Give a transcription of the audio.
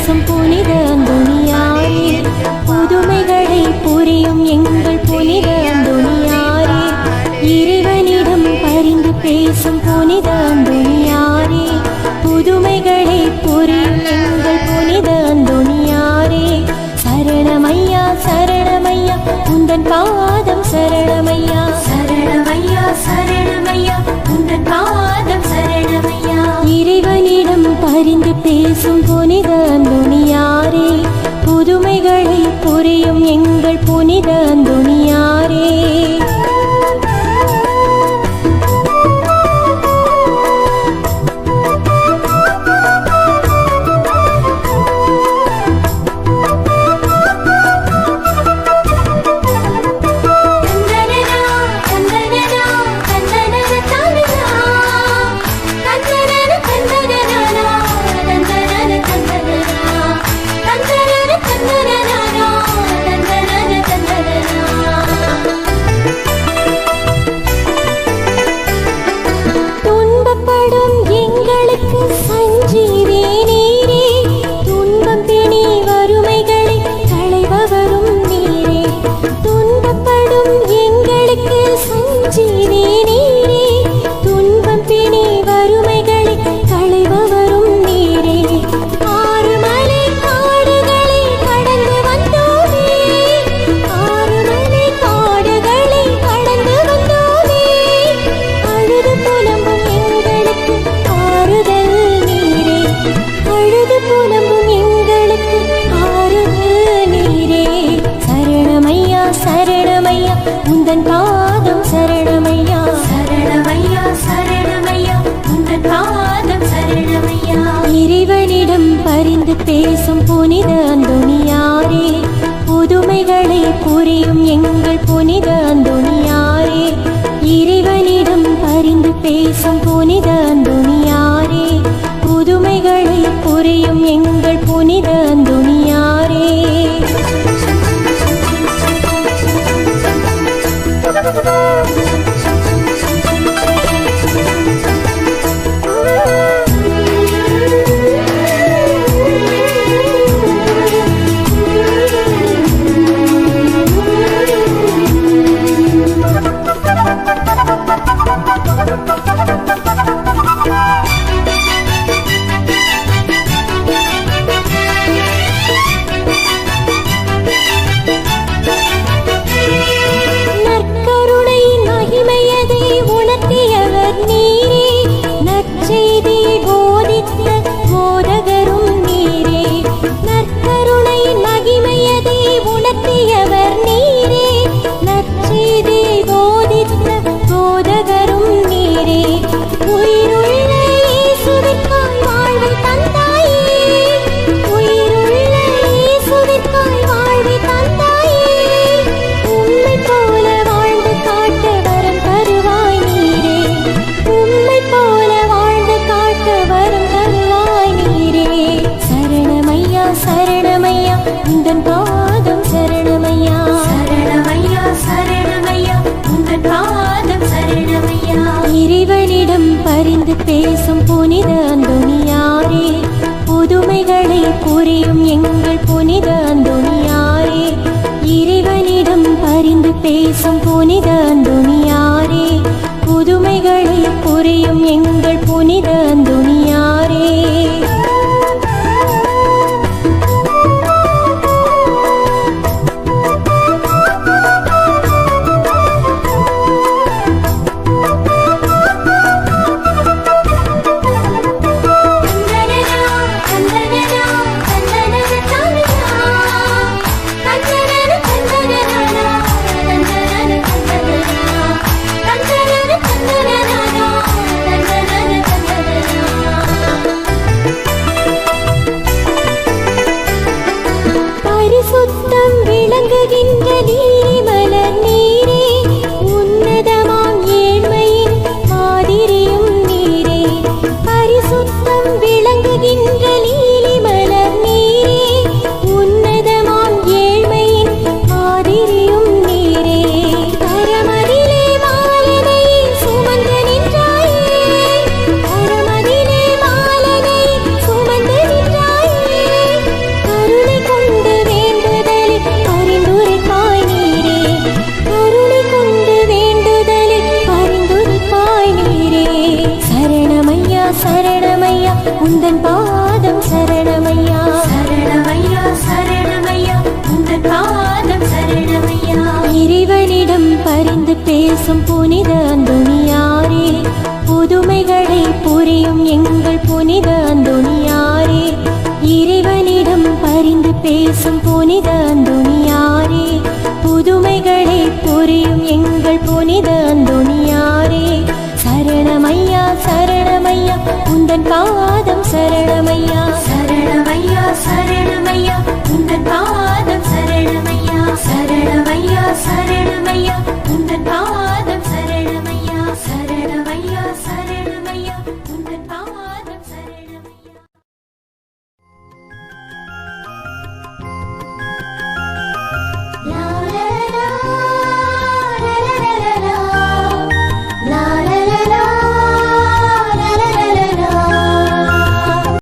பேசும் புனித அந்தோணியாரே, புதுமைகளை புரியும் எங்கள் புனித அந்தோணியாரே, இறைவனிடம் பரிந்து பேசும் புனித அந்தோணியாரே, புதுமைகளை புரியும் எங்கள் புனித அந்தோணியாரே, சரணமையா சரணமையா உந்தன் பாதம் சரணமையா, சரணமையா சரணமையா உந்தன் பாதம் சரணமையா. இறைவனிடம் பரிந்து பேசும் புனித அந்தோணியாரே, புதுமைகளை புரியும் எங்கள் புனித அந்தோணியாரே. உந்தன் பாதம் சரணமையா, சரணமையா சரணமையா உந்தன் பாதம் சரணமையா. இறைவனிடம் பரிந்து பேசும் புனித அந்தோணியாரே, புதுமைகளை புரியும் எங்கள் புனித அந்தோணியாரே, இறைவனிடம் பரிந்து பேசும் புனித அந்தோணியாரே, புதுமைகளை புரியும் எங்கள் புனித அந்தோணியாரே. சரணமையா உந்தன் பாதம் சரணமையா, சரணமையா சரணமையா உந்தன் பாதம் சரணமையா. இறைவனிடம் பரிந்து பேசும் புனித அந்தோணியாரே, புதுமைகளை புரியும் எங்கள் புனித அந்தோணியாரே, இறைவனிடம் பரிந்து பேசும் புனித அந்தோணியாரே, புதுமைகளை புரியும் எங்கள் புனித அந்தோணியாரே. பரிந்து பேசும் புனித அந்தோணியாரே, புதுமைகளை புரியும் எங்கள் புனித அந்தோணியாரே, சரணமையா சரணமையா உந்தன் பாதம் சரணமையா, சரணமையா சரண